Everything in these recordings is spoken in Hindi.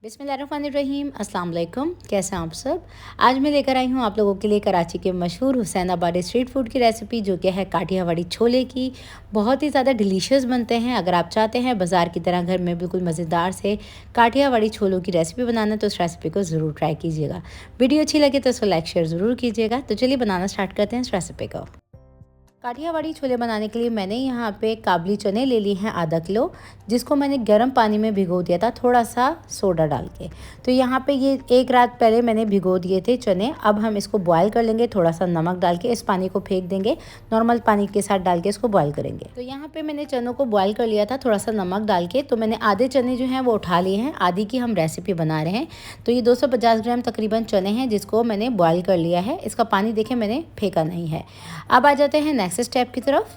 बिस्मिल्लाहिर्रहमानिर्रहीम, अस्सलाम वालेकुम। कैसे हैं आप सब। आज मैं लेकर आई हूँ आप लोगों के लिए कराची के मशहूर हुसैनाबादी स्ट्रीट फूड की रेसिपी, जो कि है काठियावाड़ी छोले की। बहुत ही ज़्यादा डिलीशियस बनते हैं। अगर आप चाहते हैं बाज़ार की तरह घर में बिल्कुल मज़ेदार से काठियावाड़ी छोलों की रेसिपी बनाना, तो इस रेसिपी को ज़रूर ट्राई कीजिएगा। वीडियो अच्छी लगे तो इसको लाइक शेयर ज़रूर कीजिएगा। तो चलिए बनाना स्टार्ट करते हैं इस रेसिपी को। काठियावाड़ी छोले बनाने के लिए मैंने यहाँ पे काबली चने ले लिए हैं आधा किलो, जिसको मैंने गर्म पानी में भिगो दिया था थोड़ा सा सोडा डाल के। तो यहाँ पे ये एक रात पहले मैंने भिगो दिए थे चने। अब हम इसको बॉयल कर लेंगे थोड़ा सा नमक डाल के। इस पानी को फेंक देंगे, नॉर्मल पानी के साथ डाल के इसको बॉयल करेंगे। तो यहाँ पे मैंने चनों को बॉयल कर लिया था थोड़ा सा नमक डाल के। तो मैंने आधे चने जो हैं वो उठा लिए हैं, आधी की हम रेसिपी बना रहे हैं। तो ये 250 ग्राम तकरीबन चने हैं, जिसको मैंने बॉयल कर लिया है। इसका पानी देखें मैंने फेंका नहीं है। अब आ जाते हैं नेक्स्ट स्टेप की तरफ।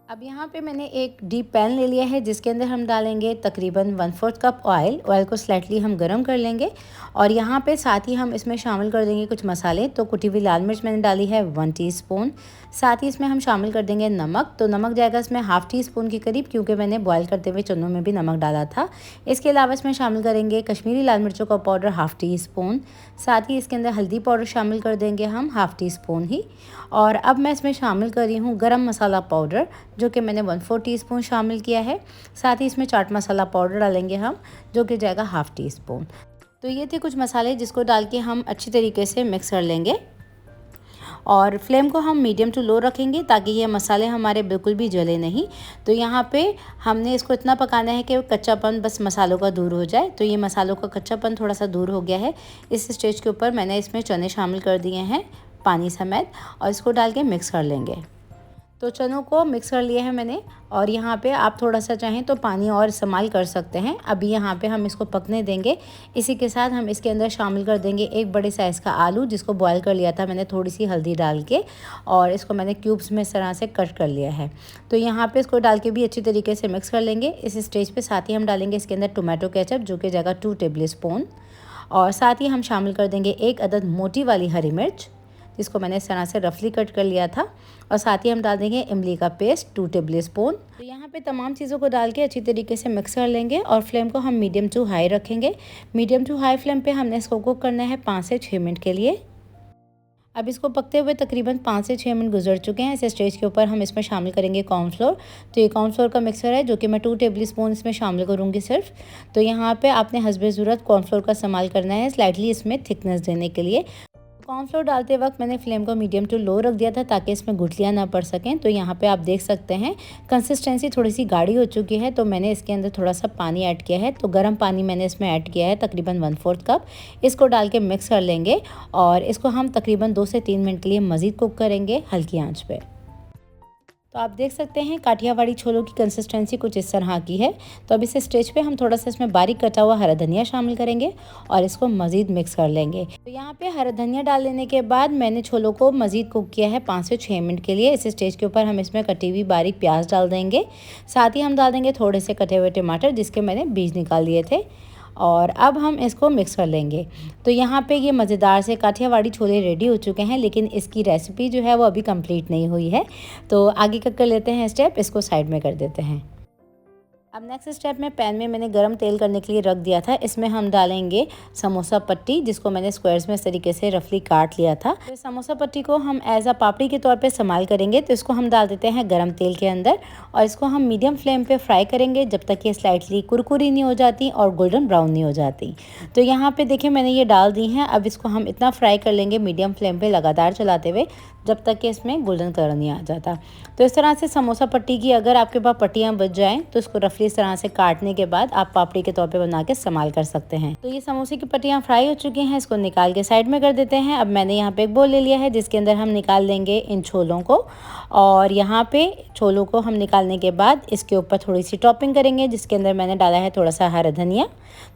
अब यहाँ पे मैंने एक डीप पैन ले लिया है, जिसके अंदर हम डालेंगे तकरीबन 1/4 कप ऑयल। ऑयल को स्लाइटली हम गरम कर लेंगे और यहाँ पे साथ ही हम इसमें शामिल कर देंगे कुछ मसाले। तो कुटी हुई लाल मिर्च मैंने डाली है 1 टीस्पून। साथ ही इसमें हम शामिल कर देंगे नमक। तो नमक जाएगा इसमें ½ टीस्पून के करीब, क्योंकि मैंने बॉयल करते हुए चनों में भी नमक डाला था। इसके अलावा इसमें शामिल करेंगे कश्मीरी लाल मिर्चों का पाउडर ½ टीस्पून। साथ ही इसके अंदर हल्दी पाउडर शामिल कर देंगे हम ½ टीस्पून ही। और अब मैं इसमें शामिल कर रही हूँ गरम मसाला पाउडर, जो कि मैंने 1/4 टीस्पून शामिल किया है। साथ ही इसमें चाट मसाला पाउडर डालेंगे हम, जो कि जाएगा ½ टीस्पून। तो ये थे कुछ मसाले, जिसको डाल के हम अच्छी तरीके से मिक्स कर लेंगे और फ्लेम को हम मीडियम टू लो रखेंगे, ताकि ये मसाले हमारे बिल्कुल भी जले नहीं। तो यहाँ पे हमने इसको इतना पकाना है कि कच्चापन बस मसालों का दूर हो जाए। तो ये मसालों का कच्चापन थोड़ा सा दूर हो गया है। इस स्टेज के ऊपर मैंने इसमें चने शामिल कर दिए हैं पानी समेत, और इसको डाल के मिक्स कर लेंगे। तो चनों को मिक्स कर लिया है मैंने, और यहाँ पे आप थोड़ा सा चाहें तो पानी और इस्तेमाल कर सकते हैं। अभी यहाँ पे हम इसको पकने देंगे। इसी के साथ हम इसके अंदर शामिल कर देंगे एक बड़े साइज़ का आलू, जिसको बॉयल कर लिया था मैंने थोड़ी सी हल्दी डाल के, और इसको मैंने क्यूब्स में इस तरह से कट कर लिया है। तो यहाँ पे इसको डाल के भी अच्छी तरीके से मिक्स कर लेंगे। इस स्टेज पर साथ ही हम डालेंगे इसके अंदर टोमेटो केचप, जो कि जाएगा 2 टेबल स्पून। और साथ ही हम शामिल कर देंगे एक अदद मोटी वाली हरी मिर्च, जिसको मैंने इस तरह से रफली कट कर लिया था। और साथ ही हम डाल देंगे इमली का पेस्ट 2 टेबल स्पून। तो यहाँ पे तमाम चीज़ों को डाल के अच्छी तरीके से मिक्स कर लेंगे, और फ्लेम को हम मीडियम टू हाई रखेंगे। मीडियम टू हाई फ्लेम पे हमने इसको कुक करना है 5 से 6 मिनट के लिए। अब इसको पकते हुए तकरीबन 5 से 6 मिनट गुजर चुके हैं। इस स्टेज के ऊपर हम इसमें शामिल करेंगे कॉर्नफ्लोर। तो ये कॉर्नफ्लोर का मिक्सर है, जो कि मैं 2 टेबल स्पून इसमें शामिल करूँगी सिर्फ। तो यहाँ पे आपने हस्बे ज़रूरत कॉर्नफ्लोर का इस्तेमाल करना है, स्लाइटली इसमें थिकनेस देने के लिए। कॉर्नफ्लोर डालते वक्त मैंने फ्लेम को मीडियम टू लो रख दिया था, ताकि इसमें गुठलियाँ ना पड़ सकें। तो यहाँ पे आप देख सकते हैं कंसिस्टेंसी थोड़ी सी गाढ़ी हो चुकी है। तो मैंने इसके अंदर थोड़ा सा पानी ऐड किया है। तो गर्म पानी मैंने इसमें ऐड किया है तकरीबन 1/4 कप। इसको डाल के मिक्स कर लेंगे, और इसको हम तकरीबन 2 से 3 मिनट के लिए मज़ीद कुक करेंगे हल्की आंच पे। तो आप देख सकते हैं काठियावाड़ी छोलों की कंसिस्टेंसी कुछ इस तरह की है। तो अब इस स्टेज पे हम थोड़ा सा इसमें बारीक कटा हुआ हरा धनिया शामिल करेंगे, और इसको मज़ीद मिक्स कर लेंगे। तो यहाँ पे हरा धनिया डाल लेने के बाद मैंने छोलों को मज़ीद कुक किया है 5 से 6 मिनट के लिए। इस स्टेज के ऊपर हम इसमें कटी हुई बारीक प्याज डाल देंगे। साथ ही हम डाल देंगे थोड़े से कटे हुए टमाटर, जिसके मैंने बीज निकाल दिए थे। और अब हम इसको मिक्स कर लेंगे। तो यहाँ पे ये मज़ेदार से काठियावाड़ी छोले रेडी हो चुके हैं, लेकिन इसकी रेसिपी जो है वो अभी कंप्लीट नहीं हुई है। तो आगे का कर लेते हैं स्टेप, इसको साइड में कर देते हैं। अब नेक्स्ट स्टेप में पैन में मैंने गरम तेल करने के लिए रख दिया था। इसमें हम डालेंगे समोसा पट्टी, जिसको मैंने स्क्वायर्स में इस तरीके से रफली काट लिया था। तो समोसा पट्टी को हम एज अ पापड़ी के तौर पे इस्तेमाल करेंगे। तो इसको हम डाल देते हैं गरम तेल के अंदर, और इसको हम मीडियम फ्लेम पे फ्राई करेंगे जब तक ये स्लाइटली कुरकुरी नहीं हो जाती और गोल्डन ब्राउन नहीं हो जाती। तो यहाँ पे देखें मैंने ये डाल दी हैं। अब इसको हम इतना फ्राई कर लेंगे मीडियम फ्लेम पे लगातार चलाते हुए, जब तक कि इसमें गोल्डन कलर नहीं आ जाता। तो इस तरह से समोसा पट्टी की अगर आपके पास पट्टियाँ बच जाएँ, तो इसको रफली इस तरह से काटने के बाद आप पापड़ी के तौर पे बना के इस्तेमाल कर सकते हैं। तो ये समोसे की पट्टियाँ फ्राई हो चुकी हैं, इसको निकाल के साइड में कर देते हैं। अब मैंने यहाँ पे एक बोल ले लिया है, जिसके अंदर हम निकाल लेंगे इन छोलों को। और यहाँ पे छोलों को हम निकालने के बाद इसके ऊपर थोड़ी सी टॉपिंग करेंगे, जिसके अंदर मैंने डाला है थोड़ा सा हरा धनिया,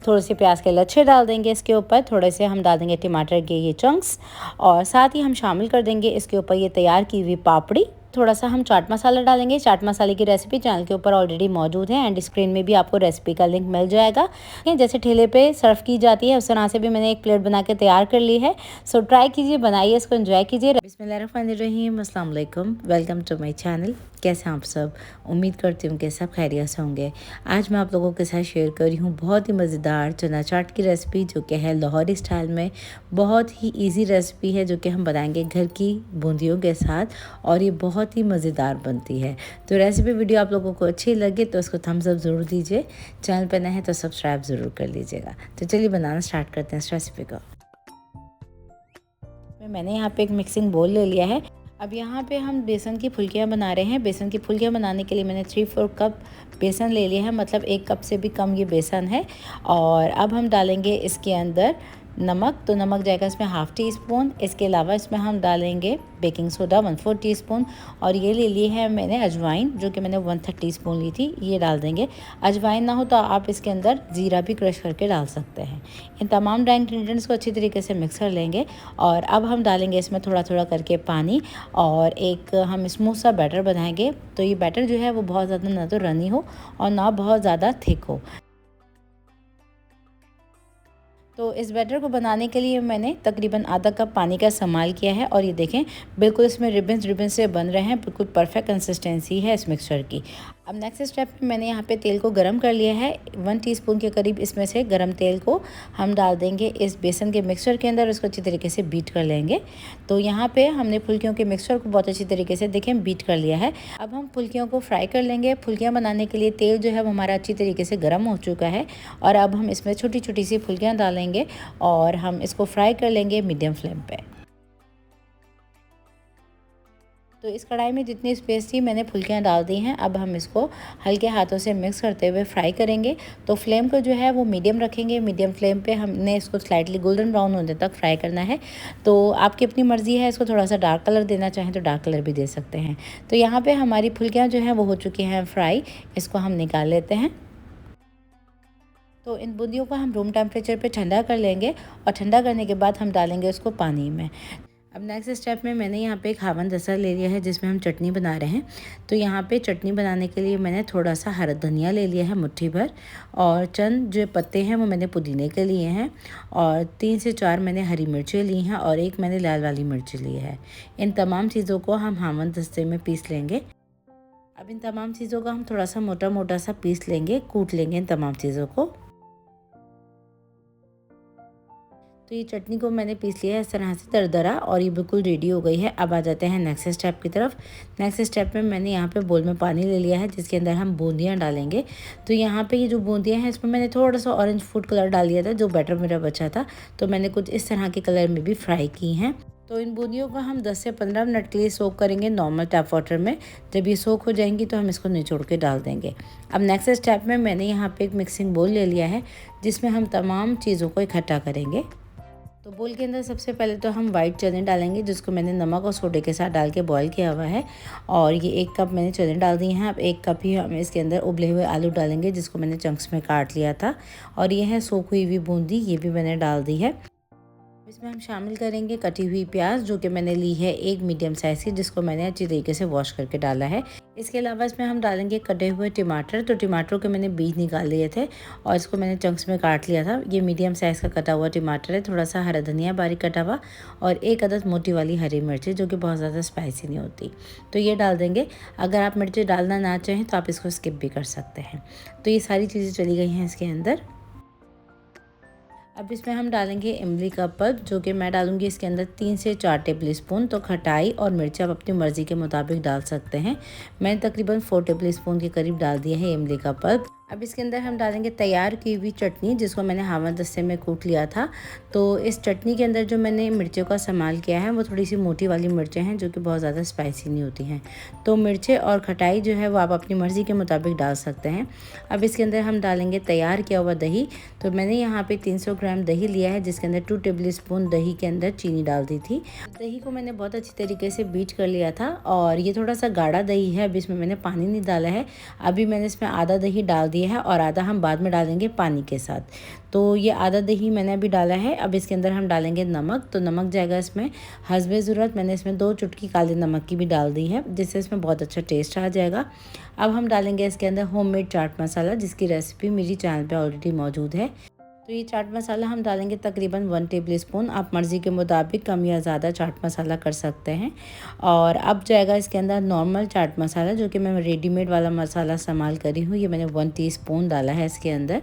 थोड़े से प्याज के लच्छे डाल देंगे इसके ऊपर, थोड़े से हम डाल देंगे टमाटर के ये चंक्स, और साथ ही हम शामिल कर देंगे इसके ऊपर ये तैयार की हुई पापड़ी। थोड़ा सा हम चाट मसाला डालेंगे। चाट मसाले की रेसिपी चैनल के ऊपर ऑलरेडी मौजूद है एंड स्क्रीन में भी आपको रेसिपी का लिंक मिल जाएगा। जैसे ठेले पे सर्व की जाती है उस तरह से भी मैंने एक प्लेट बना के तैयार कर ली है। सो ट्राई कीजिए, बनाइए, इसको एंजॉय कीजिए। बिस्मिल्लाहिर्रहमानिर्रहीम, अस्सलाम वालेकुम, वेलकम टू माई चैनल। कैसे हैं आप सब? उम्मीद करती हूँ कि सब खैरियत से होंगे। आज मैं आप लोगों के साथ शेयर कर रही हूँ बहुत ही मज़ेदार चना चाट की रेसिपी, जो कि है लाहौरी स्टाइल में। बहुत ही इजी रेसिपी है जो कि हम बनाएंगे घर की बूंदियों के साथ और ये बहुत ही मज़ेदार बनती है। तो रेसिपी वीडियो आप लोगों को अच्छी लगे तो उसको थम्स अप ज़रूर दीजिए। चैनल पर नए हैं तो सब्सक्राइब ज़रूर कर लीजिएगा। तो चलिए बनाना स्टार्ट करते हैं इस रेसिपी को। मैंने यहाँ पे एक मिक्सिंग बोल ले लिया है। अब यहाँ पे हम बेसन की फुल्कियाँ बना रहे हैं। बेसन की फुल्कियाँ बनाने के लिए मैंने 3/4 कप बेसन ले लिया है, मतलब 1 कप से भी कम ये बेसन है। और अब हम डालेंगे इसके अंदर नमक, तो नमक जाएगा इसमें 1/2 टीस्पून। इसके अलावा इसमें हम डालेंगे बेकिंग सोडा 1/4 टीस्पून। और ये ले ली है मैंने अजवाइन, जो कि मैंने 1/3 टीस्पून ली थी, ये डाल देंगे। अजवाइन ना हो तो आप इसके अंदर ज़ीरा भी क्रश करके डाल सकते हैं। इन तमाम ड्राई इंग्रेडिएंट्स को अच्छी तरीके से मिक्स कर लेंगे। और अब हम डालेंगे इसमें थोड़ा थोड़ा करके पानी और एक हम स्मूथ सा बैटर बनाएंगे। तो ये बैटर जो है वो बहुत ज़्यादा ना तो रनी हो और ना बहुत ज़्यादा थिक हो। तो इस बैटर को बनाने के लिए मैंने तकरीबन आधा कप पानी का इस्तेमाल किया है। और ये देखें, बिल्कुल इसमें रिबन्स से बन रहे हैं, बिल्कुल परफेक्ट कंसिस्टेंसी है इस मिक्सचर की। अब नेक्स्ट स्टेप में मैंने यहाँ पे तेल को गरम कर लिया है। 1 टीस्पून के करीब इसमें से गरम तेल को हम डाल देंगे इस बेसन के मिक्सचर के अंदर। उसको अच्छी तरीके से बीट कर लेंगे। तो यहाँ पे हमने फुल्कियों के मिक्सचर को बहुत अच्छी तरीके से देखें बीट कर लिया है। अब हम फुल्कियों को फ्राई कर लेंगे। फुल्कियाँ बनाने के लिए तेल जो है वो हमारा अच्छी तरीके से गर्म हो चुका है। और अब हम इसमें छोटी छोटी सी फुल्कियाँ डालेंगे और हम इसको फ्राई कर लेंगे मीडियम फ्लेम पे। तो इस कढ़ाई में जितनी स्पेस थी मैंने फुल्कियाँ डाल दी हैं। अब हम इसको हल्के हाथों से मिक्स करते हुए फ्राई करेंगे। तो फ्लेम को जो है वो मीडियम रखेंगे। मीडियम फ्लेम पे हमने इसको स्लाइटली गोल्डन ब्राउन होने तक फ्राई करना है। तो आपकी अपनी मर्ज़ी है, इसको थोड़ा सा डार्क कलर देना चाहें तो डार्क कलर भी दे सकते हैं। तो यहाँ पर हमारी फुल्कियाँ जो हैं वो हो चुकी हैं फ्राई। इसको हम निकाल लेते हैं। तो इन बूंदियों को हम रूम टेम्परेचर पे ठंडा कर लेंगे और ठंडा करने के बाद हम डालेंगे उसको पानी में। अब नेक्स्ट स्टेप में मैंने यहाँ पे एक हावन दस्ता ले लिया है जिसमें हम चटनी बना रहे हैं। तो यहाँ पे चटनी बनाने के लिए मैंने थोड़ा सा हरा धनिया ले लिया है मुट्ठी भर, और चंद जो पत्ते हैं वो मैंने पुदीने के लिए हैं, और 3 से 4 मैंने हरी मिर्चें ली हैं और 1 मैंने लाल वाली मिर्च ली है। इन तमाम चीज़ों को हम हावन दस्ते में पीस लेंगे। अब इन तमाम चीज़ों का हम थोड़ा सा मोटा मोटा सा पीस लेंगे, कूट लेंगे इन तमाम चीज़ों को। तो ये चटनी को मैंने पीस लिया है इस तरह से दरदरा और ये बिल्कुल रेडी हो गई है। अब आ जाते हैं नेक्स्ट स्टेप की तरफ। नेक्स्ट स्टेप में मैंने यहाँ पे बोल में पानी ले लिया है जिसके अंदर हम बूंदियाँ डालेंगे। तो यहाँ पे ये जो बूंदियाँ हैं इसमें मैंने थोड़ा सा ऑरेंज फूड कलर डाल दिया था, जो बैटर मेरा बचा था। तो मैंने कुछ इस तरह के कलर में भी फ्राई की हैं। तो इन बूंदियों को हम 10 से 15 मिनट के लिए सोक करेंगे नॉर्मल टैप वाटर में। जब ये सोक हो जाएंगी तो हम इसको निचोड़ के डाल देंगे। अब नेक्स्ट स्टेप में मैंने यहाँ पे एक मिक्सिंग बोल ले लिया है जिसमें हम तमाम चीज़ों को इकट्ठा करेंगे। तो बोल के अंदर सबसे पहले तो हम वाइट चने डालेंगे जिसको मैंने नमक और सोडे के साथ डाल के बॉईल किया हुआ है। और ये 1 कप मैंने चने डाल दिए हैं। अब 1 कप ही हम इसके अंदर उबले हुए आलू डालेंगे जिसको मैंने चंक्स में काट लिया था। और ये है सोख हुई हुई बूंदी, ये भी मैंने डाल दी है। इसमें हम शामिल करेंगे कटी हुई प्याज, जो कि मैंने ली है 1 मीडियम साइज़ की, जिसको मैंने अच्छी तरीके से वॉश करके डाला है। इसके अलावा इसमें हम डालेंगे कटे हुए टमाटर। तो टमाटरों के मैंने बीज निकाल लिए थे और इसको मैंने चंक्स में काट लिया था। ये मीडियम साइज़ का कटा हुआ टमाटर है। थोड़ा सा हरा धनिया बारीक कटा हुआ और 1 अदद मोटी वाली हरी मिर्ची, जो कि बहुत ज़्यादा स्पाइसी नहीं होती। तो ये डाल देंगे। अगर आप मिर्ची डालना ना चाहें तो आप इसको स्किप भी कर सकते हैं। तो ये सारी चीज़ें चली गई हैं इसके अंदर। अब इसमें हम डालेंगे इमली का पल्प, जो कि मैं डालूंगी इसके अंदर 3 से 4 टेबल स्पून। तो खटाई और मिर्च आप अपनी मर्ज़ी के मुताबिक डाल सकते हैं। मैंने तकरीबन 4 टेबल स्पून के करीब डाल दिया है इमली का पल्प। अब इसके अंदर हम डालेंगे तैयार की हुई चटनी, जिसको मैंने हावन दस्ते में कूट लिया था। तो इस चटनी के अंदर जो मैंने मिर्चों का इस्तेमाल किया है वो थोड़ी सी मोटी वाली मिर्चें हैं, जो कि बहुत ज़्यादा स्पाइसी नहीं होती हैं। तो मिर्चें और खटाई जो है वो आप अपनी मर्ज़ी के मुताबिक डाल सकते हैं। अब इसके अंदर हम डालेंगे तैयार किया हुआ दही। तो मैंने यहाँ पे 300 ग्राम दही लिया है, जिसके अंदर 2 टेबल स्पून दही के अंदर चीनी डाल दी थी। दही को मैंने बहुत अच्छी तरीके से बीट कर लिया था और ये थोड़ा सा गाढ़ा दही है। अब इसमें मैंने पानी नहीं डाला है। अभी मैंने इसमें आधा दही डाल दिया लिया है और आधा हम बाद में डालेंगे पानी के साथ। तो ये आधा दही मैंने अभी डाला है। अब इसके अंदर हम डालेंगे नमक। तो नमक जाएगा इसमें हस्बे ज़रूरत। मैंने इसमें 2 चुटकी काली नमक की भी डाल दी है, जिससे इसमें बहुत अच्छा टेस्ट आ जाएगा। अब हम डालेंगे इसके अंदर होममेड चाट मसाला, जिसकी रेसिपी मेरी चैनल पे ऑलरेडी मौजूद है। तो ये चाट मसाला हम डालेंगे तकरीबन 1 टेबलस्पून। आप मर्ज़ी के मुताबिक कम या ज़्यादा चाट मसाला कर सकते हैं। और अब जाएगा इसके अंदर नॉर्मल चाट मसाला, जो कि मैं रेडीमेड वाला मसाला इस्तेमाल करी हूँ। ये मैंने 1 टीस्पून डाला है इसके अंदर।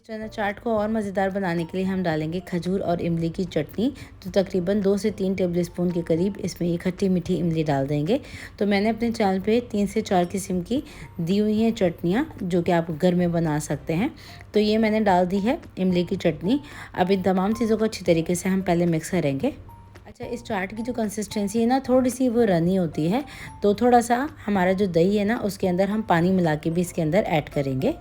चना चाट को और मज़ेदार बनाने के लिए हम डालेंगे खजूर और इमली की चटनी। तो तकरीबन 2 से 3 टेबलस्पून के करीब इसमें ये खट्टी मीठी इमली डाल देंगे। तो मैंने अपने चैनल पे 3 से 4 किस्म की दी हुई हैं चटनियाँ, जो कि आप घर में बना सकते हैं। तो ये मैंने डाल दी है इमली की चटनी। अब इन तमाम चीज़ों को अच्छी तरीके से हम पहले मिक्स करेंगे। अच्छा, इस चाट की जो कंसिस्टेंसी है ना, थोड़ी सी वो रनी होती है। तो थोड़ा सा हमारा जो दही है ना, उसके अंदर हम पानी मिला के भी इसके अंदर ऐड करेंगे।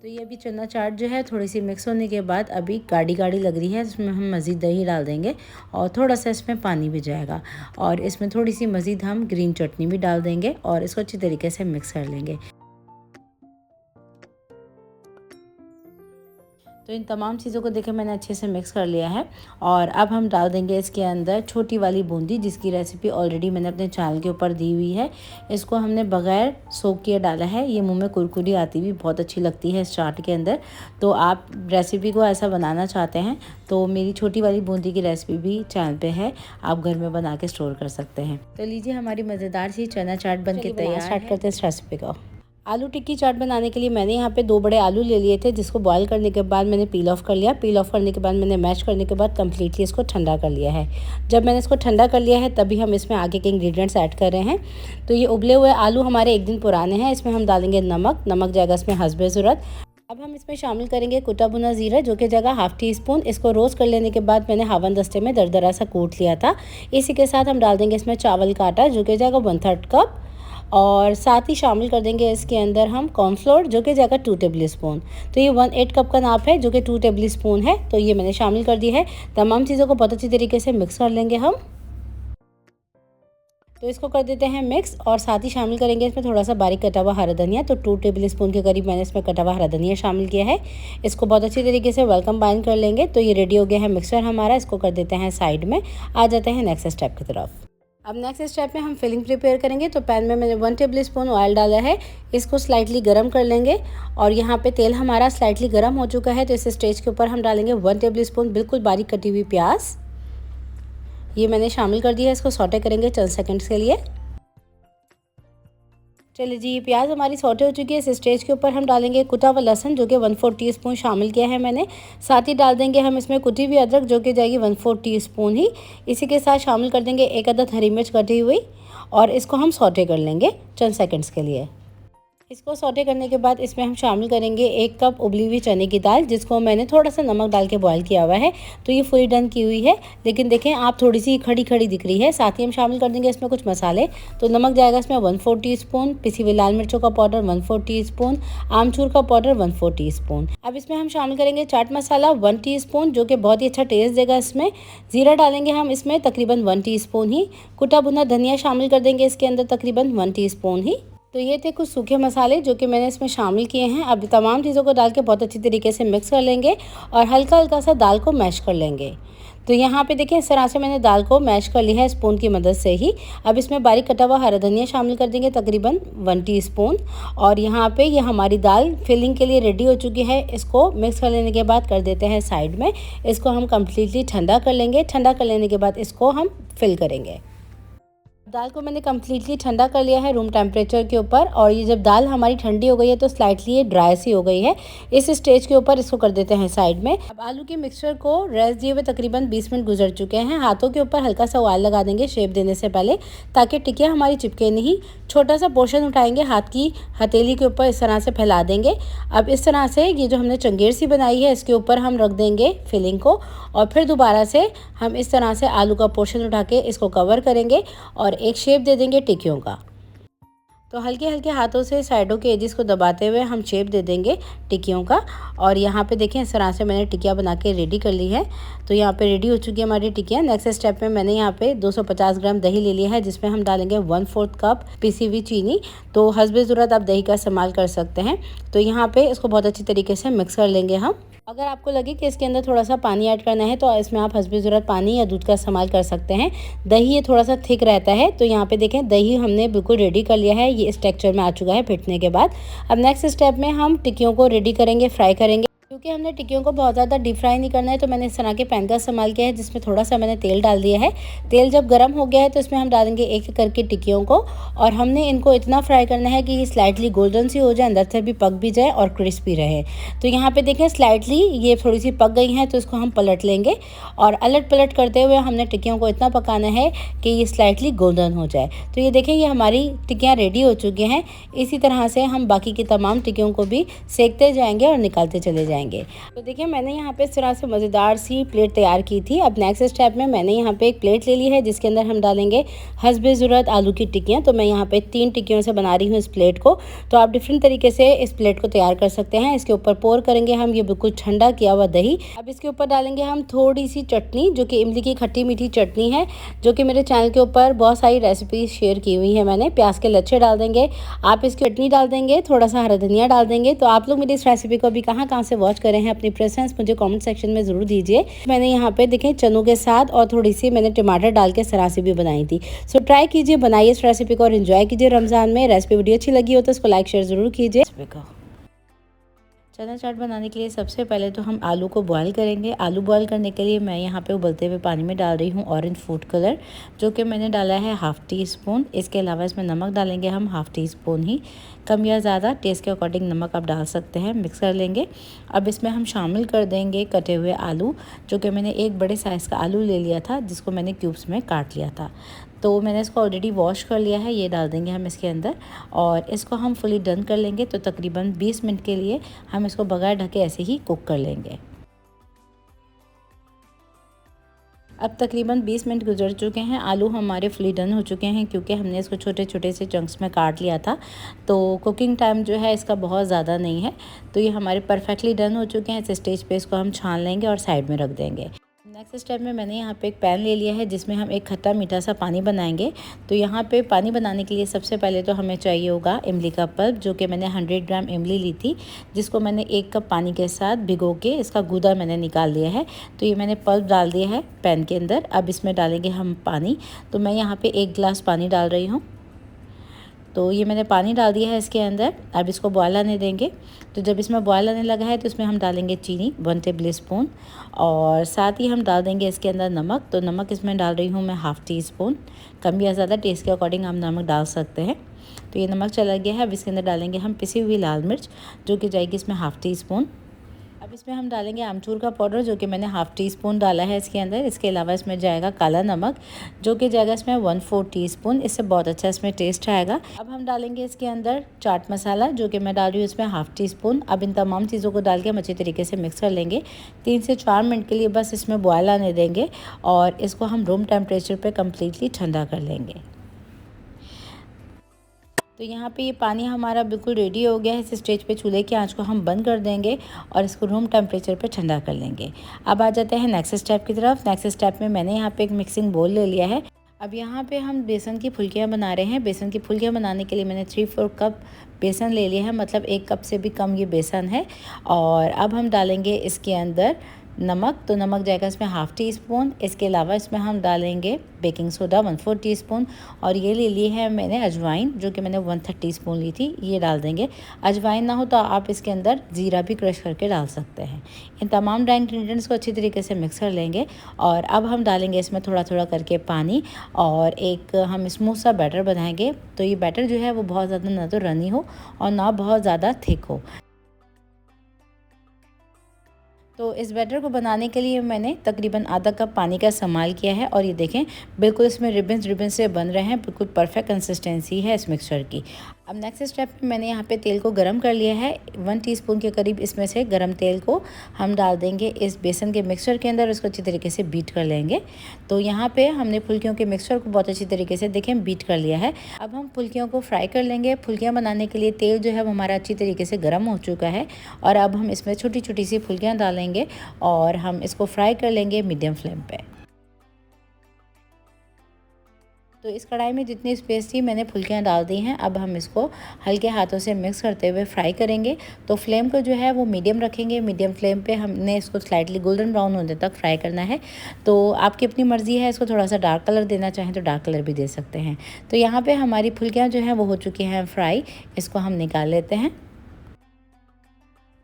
तो ये अभी चना चाट जो है थोड़ी सी मिक्स होने के बाद अभी गाढ़ी गाढ़ी लग रही है। इसमें हम मज़ीद दही डाल देंगे और थोड़ा सा इसमें पानी भी जाएगा। और इसमें थोड़ी सी मज़ीद हम ग्रीन चटनी भी डाल देंगे और इसको अच्छी तरीके से मिक्स कर लेंगे। तो इन तमाम चीज़ों को देखें मैंने अच्छे से मिक्स कर लिया है। और अब हम डाल देंगे इसके अंदर छोटी वाली बूंदी, जिसकी रेसिपी ऑलरेडी मैंने अपने चैनल के ऊपर दी हुई है। इसको हमने बग़ैर सोक किए डाला है। ये मुंह में कुरकुरी आती हुई बहुत अच्छी लगती है इस चाट के अंदर। तो आप रेसिपी को ऐसा बनाना चाहते हैं तो मेरी छोटी वाली बूंदी की रेसिपी भी चैनल पे है, आप घर में बना के स्टोर कर सकते हैं। तो लीजिए, हमारी मज़ेदार सी चना चाट बन के तैयार। स्टार्ट करते हैं इस रेसिपी को। आलू टिक्की चाट बनाने के लिए मैंने यहाँ पे 2 बड़े आलू ले लिए थे, जिसको बॉईल करने के बाद मैंने पील ऑफ कर लिया। पील ऑफ करने के बाद मैंने मैश करने के बाद कम्प्लीटली इसको ठंडा कर लिया है। जब मैंने इसको ठंडा कर लिया है तभी हम इसमें आगे के इंग्रेडिएंट्स ऐड कर रहे हैं। तो ये उबले हुए आलू हमारे 1 दिन पुराने हैं। इसमें हम डालेंगे नमक। नमक जाएगा इसमें हस्बे ज़रूरत। अब हम इसमें शामिल करेंगे कुटा भुना ज़ीरा, जो कि जगह ½ टीस्पून। इसको रोस्ट कर लेने के बाद मैंने हावन दस्ते में दरदरा सा कूट लिया था। इसी के साथ हम डाल देंगे इसमें चावल का आटा, जो कि जाएगा 1/3 कप। और साथ ही शामिल कर देंगे इसके अंदर हम कॉर्नफ्लोर, जो कि जाएगा 2 टेबलस्पून। तो ये 1/8 कप का नाप है, जो कि 2 टेबलस्पून है। तो ये मैंने शामिल कर दी है। तमाम चीज़ों को बहुत अच्छी तरीके से मिक्स कर लेंगे हम। तो इसको कर देते हैं मिक्स। और साथ ही शामिल करेंगे इसमें थोड़ा सा बारीक कटा हुआ हरा धनिया। तो 2 टेबलस्पून के करीब मैंने इसमें कटा हुआ हरा धनिया शामिल किया है। इसको बहुत अच्छी तरीके से वेल कंबाइन कर लेंगे। तो ये रेडी हो गया है मिक्सचर हमारा। इसको कर देते हैं साइड में। आ जाते हैं नेक्स्ट स्टेप की तरफ। अब नेक्स्ट स्टेप में हम फिलिंग प्रिपेयर करेंगे। तो पैन में मैंने 1 टेबलस्पून ऑयल डाला है। इसको स्लाइटली गर्म कर लेंगे। और यहाँ पे तेल हमारा स्लाइटली गर्म हो चुका है। तो इस स्टेज के ऊपर हम डालेंगे 1 टेबलस्पून बिल्कुल बारीक कटी हुई प्याज। ये मैंने शामिल कर दिया है। इसको सौटे करेंगे चंद सेकंड्स के लिए। चलिए जी, ये प्याज हमारी सौटे हो चुकी है। इस स्टेज के ऊपर हम डालेंगे कुटा हुआ लहसुन, जो कि 1/4 टीस्पून शामिल किया है मैंने। साथ ही डाल देंगे हम इसमें कुटी हुई अदरक, जो कि जाएगी 1/4 टीस्पून ही। इसी के साथ शामिल कर देंगे 1 अदद हरी मिर्च कटी हुई। और इसको हम सौटे कर लेंगे चंद सेकंड्स के लिए। इसको सौटे करने के बाद इसमें हम शामिल करेंगे 1 कप उबली हुई चने की दाल, जिसको मैंने थोड़ा सा नमक डाल के बॉईल किया हुआ है। तो ये फुली डन की हुई है, लेकिन देखें आप थोड़ी सी खड़ी खड़ी दिख रही है। साथ ही हम शामिल कर देंगे इसमें कुछ मसाले। तो नमक जाएगा इसमें 1/4 टीस्पून, पिसी हुई लाल मिर्चों का पाउडर 1/4 टीस्पून, आमचूर का पाउडर 1/4 टीस्पून। अब इसमें हम शामिल करेंगे चाट मसाला 1 टीस्पून, जो कि बहुत ही अच्छा टेस्ट देगा इसमें। ज़ीरा डालेंगे हम इसमें तकरीबन 1 टीस्पून ही। कुटा भुना धनिया शामिल कर देंगे इसके अंदर तकरीबन 1 टीस्पून ही। तो ये थे कुछ सूखे मसाले जो कि मैंने इसमें शामिल किए हैं। अब तमाम चीज़ों को डाल के बहुत अच्छी तरीके से मिक्स कर लेंगे और हल्का हल्का सा दाल को मैश कर लेंगे। तो यहाँ पे देखिए, इस तरह से मैंने दाल को मैश कर लिया है स्पून की मदद से ही। अब इसमें बारीक कटा हुआ हरा धनिया शामिल कर देंगे तकरीबन 1 टीस्पून। और यहाँ पे ये हमारी दाल फिलिंग के लिए रेडी हो चुकी है। इसको मिक्स कर लेने के बाद कर देते हैं साइड में। इसको हम कम्प्लीटली ठंडा कर लेंगे। ठंडा कर लेने के बाद इसको हम फिल करेंगे। दाल को मैंने कम्प्लीटली ठंडा कर लिया है रूम टेम्परेचर के ऊपर। और ये जब दाल हमारी ठंडी हो गई है तो स्लाइटली ये ड्राई सी हो गई है। इस स्टेज के ऊपर इसको कर देते हैं साइड में। अब आलू के मिक्सचर को रेस्ट दिए हुए तकरीबन 20 मिनट गुजर चुके हैं। हाथों के ऊपर हल्का सा ऑयल लगा देंगे शेप देने से पहले, ताकि टिकिया हमारी चिपके नहीं। छोटा सा पोर्शन उठाएंगे, हाथ की हथेली के ऊपर इस तरह से फैला देंगे। अब इस तरह से ये जो हमने चंगेर सी बनाई है, इसके ऊपर हम रख देंगे फिलिंग को। और फिर दोबारा से हम इस तरह से आलू का पोर्शन उठा के इसको कवर करेंगे और एक शेप दे देंगे टिक्कियों का। तो हल्के हल्के हाथों से साइडों के एजेस को दबाते हुए हम शेप दे देंगे टिक्कियों का। और यहाँ पे देखें इस तरह से मैंने टिक्कियाँ बना के रेडी कर ली है। तो यहाँ पे रेडी हो चुकी है हमारी टिक्कियाँ। नेक्स्ट स्टेप में मैंने यहाँ पे 250 ग्राम दही ले लिया है, जिसमें हम डालेंगे 1/4 कप पिसी हुई चीनी। तो हस्बे ज़रूरत आप दही का इस्तेमाल कर सकते हैं। तो यहाँ पे इसको बहुत अच्छी तरीके से मिक्स कर लेंगे हम। अगर आपको लगे कि इसके अंदर थोड़ा सा पानी ऐड करना है तो इसमें आप हस्बे ज़रूरत पानी या दूध का इस्तेमाल कर सकते हैं। दही ये थोड़ा सा थिक रहता है। तो यहाँ पे देखें दही हमने बिल्कुल रेडी कर लिया है, ये इस टेक्सचर में आ चुका है फिटने के बाद। अब नेक्स्ट स्टेप में हम टिक्कियों को रेडी करेंगे, फ्राई करेंगे। क्योंकि हमने टिक्कियों को बहुत ज़्यादा डीप फ्राई नहीं करना है तो मैंने इस तरह के पैन का इस्तेमाल किया है, जिसमें थोड़ा सा मैंने तेल डाल दिया है। तेल जब गर्म हो गया है तो इसमें हम डालेंगे एक एक करके टिक्कियों को, और हमने इनको इतना फ्राई करना है कि ये स्लाइटली गोल्डन सी हो जाए, अंदर से भी पक भी जाए और क्रिस्पी रहे। तो यहाँ पे देखें स्लाइटली ये थोड़ी सी पक गई हैं, तो इसको हम पलट लेंगे और अलट पलट करते हुए हमने टिक्कियों को इतना पकाना है कि ये स्लाइटली गोल्डन हो जाए। तो ये देखें ये हमारी टिक्कियाँ रेडी हो चुकी हैं। इसी तरह से हम बाकी की तमाम टिक्कियों को भी सेकते जाएंगे और निकालते चले जाएंगे। तो देखिए मैंने यहाँ पे इस तरह से मज़ेदार सी प्लेट तैयार की थी। अब नेक्स्ट स्टेप में मैंने यहाँ पे एक प्लेट ले ली है, जिसके अंदर हम डालेंगे हस्बे ज़रूरत आलू की टिक्कियाँ। तो मैं यहाँ पे 3 टिक्कियों से बना रही हूँ इस प्लेट को। तो आप डिफरेंट तरीके से इस प्लेट को तैयार कर सकते हैं। इसके ऊपर पोर करेंगे हम ये बिल्कुल ठंडा किया हुआ दही। अब इसके ऊपर डालेंगे हम थोड़ी सी चटनी, जो कि इमली की खट्टी मीठी चटनी है, जो कि मेरे चैनल के ऊपर बहुत सारी रेसिपीज शेयर की हुई है मैंने। प्याज के लच्छे डाल देंगे, आप इसकी चटनी डाल देंगे, थोड़ा सा हरा धनिया डाल देंगे। तो आप लोग मेरी इस रेसिपी को अभी कहाँ से वॉच करें हैं, अपनी प्रेफरेंस मुझे कमेंट सेक्शन में ज़रूर दीजिए। मैंने यहाँ पे देखें चनों के साथ और थोड़ी सी मैंने टमाटर डाल के सरासी भी बनाई थी। सो ट्राई कीजिए, बनाइए इस रेसिपी को और एंजॉय कीजिए रमज़ान में। रेसिपी वीडियो अच्छी लगी हो तो इसको लाइक शेयर ज़रूर कीजिए। चना चाट बनाने के लिए सबसे पहले तो हम आलू को बॉईल करेंगे। आलू बॉईल करने के लिए मैं यहाँ पे उबलते हुए पानी में डाल रही हूँ ऑरेंज फूड कलर, जो कि मैंने डाला है 1/2 टीस्पून। इसके अलावा इसमें नमक डालेंगे हम 1/2 टीस्पून ही, कम या ज़्यादा टेस्ट के अकॉर्डिंग नमक आप डाल सकते हैं। मिक्स कर लेंगे। अब इसमें हम शामिल कर देंगे कटे हुए आलू, जो कि मैंने एक बड़े साइज़ का आलू ले लिया था, जिसको मैंने क्यूब्स में काट लिया था। तो मैंने इसको ऑलरेडी वॉश कर लिया है, ये डाल देंगे हम इसके अंदर और इसको हम फुली डन कर लेंगे। तो तकरीबन 20 मिनट के लिए हम इसको बगैर ढके ऐसे ही कुक कर लेंगे। अब तकरीबन 20 मिनट गुजर चुके हैं, आलू हमारे फुली डन हो चुके हैं, क्योंकि हमने इसको छोटे छोटे से चंक्स में काट लिया था। तो कुकिंग टाइम जो है इसका बहुत ज़्यादा नहीं है। तो ये हमारे परफेक्टली डन हो चुके हैं। इस स्टेज पे इसको हम छान लेंगे और साइड में रख देंगे। नेक्स्ट स्टेप में मैंने यहाँ पे एक पैन ले लिया है, जिसमें हम एक खट्टा मीठा सा पानी बनाएंगे। तो यहाँ पे पानी बनाने के लिए सबसे पहले तो हमें चाहिए होगा इमली का पल्प, जो कि मैंने 100 ग्राम इमली ली थी, जिसको मैंने 1 कप पानी के साथ भिगो के इसका गूदा मैंने निकाल लिया है। तो ये मैंने पल्प डाल दिया है पैन के अंदर। अब इसमें डालेंगे हम पानी। तो मैं यहाँ पर 1 गिलास पानी डाल रही हूँ। तो ये मैंने पानी डाल दिया है इसके अंदर। अब इसको बॉयल आने देंगे। तो जब इसमें बॉयल आने लगा है तो इसमें हम डालेंगे चीनी 1 टेबल स्पून, और साथ ही हम डाल देंगे इसके अंदर नमक। तो नमक इसमें डाल रही हूँ मैं 1/2 टीस्पून, कम या ज़्यादा टेस्ट के अकॉर्डिंग हम नमक डाल सकते हैं। तो ये नमक चला गया है। अब इसके अंदर डालेंगे हम पिसी हुई लाल मिर्च, जो कि जाएगी इसमें 1/2 टीस्पून। अब इसमें हम डालेंगे आमचूर का पाउडर, जो कि मैंने 1/2 टीस्पून डाला है इसके अंदर। इसके अलावा इसमें जाएगा काला नमक, जो कि जाएगा इसमें 1/4 टीस्पून। इससे बहुत अच्छा इसमें टेस्ट आएगा। अब हम डालेंगे इसके अंदर चाट मसाला, जो कि मैं डाल रही हूँ इसमें 1/2 टीस्पून। अब इन तमाम चीज़ों को डाल के हम अच्छी तरीके से मिक्स कर लेंगे। 3 से 4 मिनट के लिए बस इसमें बॉयल आने देंगे और इसको हम रूम टेम्परेचर पर कम्प्लीटली ठंडा कर लेंगे। तो यहाँ पे ये पानी हमारा बिल्कुल रेडी हो गया है। इस स्टेज पे चूल्हे की आंच को हम बंद कर देंगे और इसको रूम टेम्परेचर पे ठंडा कर लेंगे। अब आ जाते हैं नेक्स्ट स्टेप की तरफ। नेक्स्ट स्टेप में मैंने यहाँ पे एक मिक्सिंग बोल ले लिया है। अब यहाँ पे हम बेसन की फुल्कियाँ बना रहे हैं। बेसन की फुल्कियाँ बनाने के लिए मैंने 3/4 कप बेसन ले लिया है, मतलब 1 कप से भी कम ये बेसन है। और अब हम डालेंगे इसके अंदर नमक। तो नमक जाएगा इसमें 1/2 टीस्पून। इसके अलावा इसमें हम डालेंगे बेकिंग सोडा 1/4 टीस्पून, और ये ले ली है मैंने अजवाइन, जो कि मैंने 1/3 टीस्पून ली थी, ये डाल देंगे। अजवाइन ना हो तो आप इसके अंदर ज़ीरा भी क्रश करके डाल सकते हैं। इन तमाम ड्राई इंग्रेडिएंट्स को अच्छी तरीके से मिक्स कर लेंगे और अब हम डालेंगे इसमें थोड़ा थोड़ा करके पानी और एक हम स्मूथ सा बैटर बनाएंगे। तो ये बैटर जो है वो बहुत ज़्यादा ना तो रनी हो और ना बहुत ज़्यादा थिक हो। तो इस बैटर को बनाने के लिए मैंने तकरीबन आधा कप पानी का इस्तेमाल किया है, और ये देखें बिल्कुल इसमें रिबन्स से बन रहे हैं। बिल्कुल परफेक्ट कंसिस्टेंसी है इस मिक्सचर की। अब नेक्स्ट स्टेप में मैंने यहाँ पे तेल को गरम कर लिया है। 1 टीस्पून के करीब इसमें से गरम तेल को हम डाल देंगे इस बेसन के मिक्सचर के अंदर, उसको अच्छी तरीके से बीट कर लेंगे। तो यहाँ पे हमने फुल्कियों के मिक्सचर को बहुत अच्छी तरीके से देखें बीट कर लिया है। अब हम फुल्कियों को फ्राई कर लेंगे। फुल्कियाँ बनाने के लिए तेल जो है वो हमारा अच्छी तरीके से गर्म हो चुका है और अब हम इसमें छोटी छोटी सी फुल्कियाँ डालेंगे और हम इसको फ्राई कर लेंगे मीडियम फ्लेम पे। तो इस कढ़ाई में जितनी स्पेस थी मैंने फुल्कियाँ डाल दी हैं। अब हम इसको हल्के हाथों से मिक्स करते हुए फ्राई करेंगे। तो फ्लेम को जो है वो मीडियम रखेंगे। मीडियम फ्लेम पे हमने इसको स्लाइटली गोल्डन ब्राउन होने तक फ्राई करना है। तो आपकी अपनी मर्ज़ी है, इसको थोड़ा सा डार्क कलर देना चाहें तो डार्क कलर भी दे सकते हैं। तो यहाँ पर हमारी फुल्कियाँ जो हैं वो हो चुकी हैं फ्राई। इसको हम निकाल लेते हैं।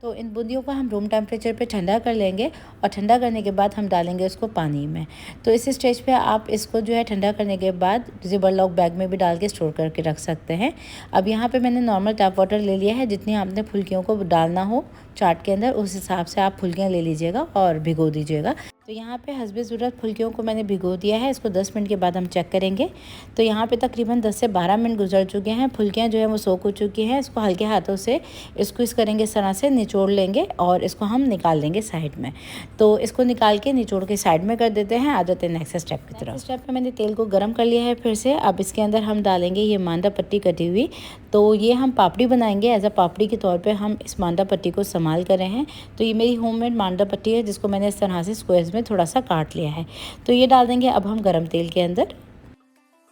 तो इन बूंदियों को हम रूम टेम्परेचर पे ठंडा कर लेंगे और ठंडा करने के बाद हम डालेंगे उसको पानी में। तो इस स्टेज पे आप इसको जो है ठंडा करने के बाद ज़िपर लॉक बैग में भी डाल के स्टोर करके रख सकते हैं। अब यहाँ पे मैंने नॉर्मल टैप वाटर ले लिया है। जितनी आपने फुल्कियों को डालना हो चाट के अंदर उस हिसाब से आप फुल्कियाँ ले लीजिएगा और भिगो दीजिएगा। तो यहाँ पे हस्बे ज़रूरत फुल्कियों को मैंने भिगो दिया है। इसको 10 मिनट के बाद हम चेक करेंगे। तो यहाँ पे तकरीबन 10 से 12 मिनट गुजर चुके हैं। फुल्कियाँ जो है वो सोख हो चुकी हैं। इसको हल्के हाथों से इसको इस करेंगे, इस तरह से निचोड़ लेंगे और इसको हम निकाल लेंगे साइड में। तो इसको निकाल के निचोड़ के साइड में कर देते हैं। आ जाते हैं नेक्स्ट स्टेप की तरफ। स्टेप में मैंने तेल को गर्म कर लिया है फिर से। अब इसके अंदर हम डालेंगे ये मांदा पट्टी कटी हुई। तो ये हम पापड़ी बनाएंगे। एज अ पापड़ी के तौर पर हम इस मांदा पट्टी को इस्तेमाल कर रहे हैं। तो ये मेरी होममेड मांदा पट्टी है जिसको मैंने इस तरह से स्क्वायर्स में थोड़ा सा काट लिया है। तो ये डाल देंगे अब हम गरम तेल के अंदर।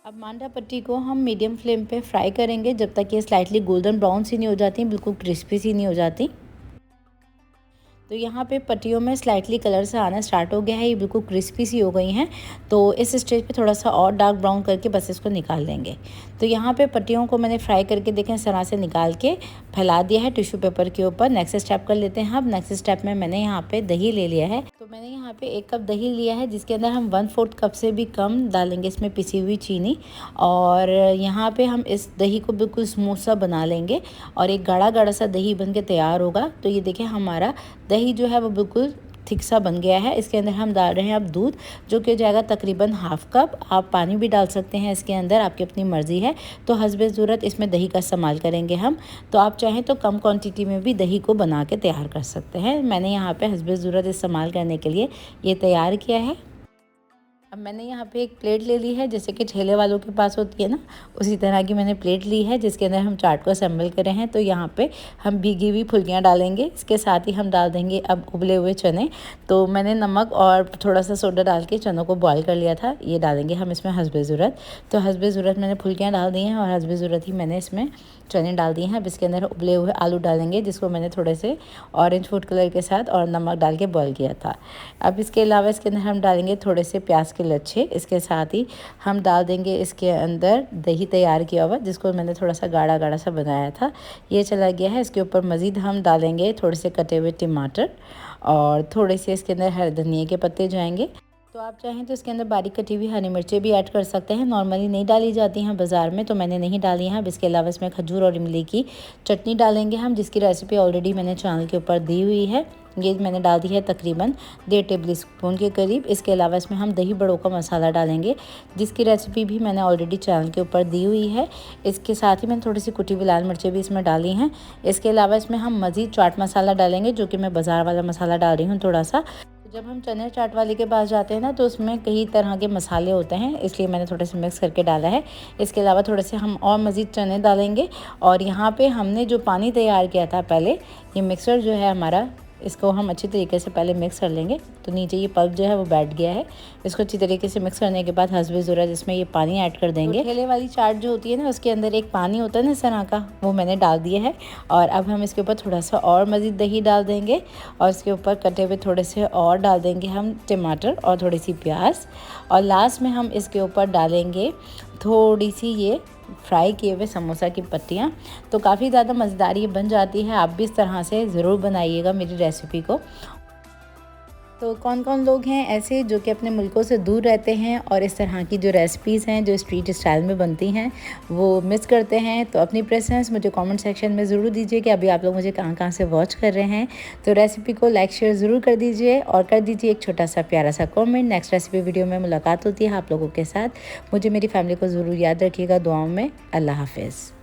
अब मांडा पट्टी को हम मीडियम फ्लेम पे फ्राई करेंगे जब तक ये स्लाइटली गोल्डन ब्राउन सी नहीं हो जाती, बिल्कुल क्रिस्पी सी नहीं हो जाती। तो यहाँ पे पट्टियों में स्लाइटली कलर से आना स्टार्ट हो गया है। ये बिल्कुल क्रिस्पी सी हो गई हैं। तो इस स्टेज पे थोड़ा सा और डार्क ब्राउन करके बस इसको निकाल लेंगे। तो यहाँ पे पट्टियों को मैंने फ्राई करके देखें इस तरह से निकाल के फैला दिया है टिश्यू पेपर के ऊपर। नेक्स्ट स्टेप कर लेते हैं। अब नेक्स्ट स्टेप में मैंने यहाँ पे दही ले लिया है। तो मैंने यहाँ पे 1 कप दही लिया है जिसके अंदर हम 1/4 कप से भी कम डालेंगे इसमें पिसी हुई चीनी। और यहाँ पे हम इस दही को बिल्कुल स्मूथ सा बना लेंगे और एक गाढ़ा गाढ़ा सा दही बन के तैयार होगा। तो ये देखें हमारा दही जो है वो बिल्कुल थिक सा बन गया है। इसके अंदर हम डाल रहे हैं अब दूध, जो कि हो जाएगा तकरीबन ½ कप। आप पानी भी डाल सकते हैं इसके अंदर, आपकी अपनी मर्ज़ी है। तो हस्बे ज़रूरत इसमें दही का इस्तेमाल करेंगे हम। तो आप चाहें तो कम क्वांटिटी में भी दही को बना के तैयार कर सकते हैं। मैंने यहाँ पे हस्बे ज़रूरत इस्तेमाल करने के लिए ये तैयार किया है। अब मैंने यहाँ पे एक प्लेट ले ली है, जैसे कि ठेले वालों के पास होती है ना, उसी तरह की मैंने प्लेट ली है जिसके अंदर हम चाट को असेंबल कर रहे हैं। तो यहाँ पे हम भीगी हुई फुल्कियाँ डालेंगे। इसके साथ ही हम डाल देंगे अब उबले हुए चने। तो मैंने नमक और थोड़ा सा सोडा डाल के चनों को बॉयल कर लिया था। ये डालेंगे हम इसमें हस्बे ज़रूरत। तो हस्बे ज़रूरत मैंने फुल्कियाँ डाल दी हैं और हस्बे ज़रूरत ही मैंने इसमें चने डाल दिए हैं। अब इसके अंदर उबले हुए आलू डालेंगे जिसको मैंने थोड़े से ऑरेंज फूड कलर के साथ और नमक डाल के बॉयल किया था। अब इसके अलावा इसके अंदर हम डालेंगे थोड़े से प्याज के लच्छे। इसके साथ ही हम डाल देंगे इसके अंदर दही तैयार किया हुआ जिसको मैंने थोड़ा सा गाढ़ा गाढ़ा सा बनाया था, ये चला गया है। इसके ऊपर मज़ीद हम डालेंगे थोड़े से कटे हुए टमाटर और थोड़े से इसके अंदर हरे धनिए के पत्ते जाएंगे। तो आप चाहें तो इसके अंदर बारीक कटी हुई हरी मिर्चें भी ऐड कर सकते हैं। नॉर्मली नहीं डाली जाती हैं बाज़ार में, तो मैंने नहीं डाली हैं। अब इसके अलावा इसमें खजूर और इमली की चटनी डालेंगे हम, जिसकी रेसिपी ऑलरेडी मैंने चैनल के ऊपर दी हुई है। ये मैंने डाल दी है तकरीबन 1.5 टेबल स्पून के करीब। इसके अलावा इसमें हम दही बड़ों का मसाला डालेंगे जिसकी रेसिपी भी मैंने ऑलरेडी चैनल के ऊपर दी हुई है। इसके साथ ही मैंने थोड़ी सी कुटी हुई लाल मिर्चें भी इसमें डाली हैं। इसके अलावा इसमें हम मज़ीद चाट मसाला डालेंगे, जो कि मैं बाज़ार वाला मसाला डाल रही हूँ थोड़ा सा। जब हम चने चाट वाले के पास जाते हैं ना, तो उसमें कई तरह के मसाले होते हैं, इसलिए मैंने थोड़े से मिक्स करके डाला है। इसके अलावा थोड़े से हम और मज़ीद चने डालेंगे। और यहाँ पे हमने जो पानी तैयार किया था पहले, ये मिक्सर जो है हमारा, इसको हम अच्छी तरीके से पहले मिक्स कर लेंगे। तो नीचे ये पल्प जो है वो बैठ गया है। इसको अच्छी तरीके से मिक्स करने के बाद हस्बे ज़रूरत इसमें ये पानी ऐड कर देंगे। तो ठेले वाली चाट जो होती है ना, उसके अंदर एक पानी होता है ना इस तरह का, वो मैंने डाल दिया है। और अब हम इसके ऊपर थोड़ा सा और मज़ीद दही डाल देंगे और इसके ऊपर कटे हुए थोड़े से और डाल देंगे हम टमाटर और थोड़ी सी प्याज। और लास्ट में हम इसके ऊपर डालेंगे थोड़ी सी ये फ्राई किए हुए समोसा की पत्तियाँ। तो काफ़ी ज़्यादा मज़ेदार ये बन जाती है। आप भी इस तरह से ज़रूर बनाइएगा मेरी रेसिपी को। तो कौन कौन लोग हैं ऐसे जो कि अपने मुल्कों से दूर रहते हैं और इस तरह की जो रेसिपीज़ हैं जो स्ट्रीट स्टाइल में बनती हैं वो मिस करते हैं, तो अपनी प्रेफरेंस मुझे कमेंट सेक्शन में ज़रूर दीजिए कि अभी आप लोग मुझे कहाँ कहाँ से वॉच कर रहे हैं। तो रेसिपी को लाइक शेयर ज़रूर कर दीजिए और कर दीजिए एक छोटा सा प्यारा सा कमेंट। नेक्स्ट रेसिपी वीडियो में मुलाकात होती है आप लोगों के साथ। मुझे मेरी फैमिली को ज़रूर याद रखिएगा दुआओं में। अल्लाह हाफिज़।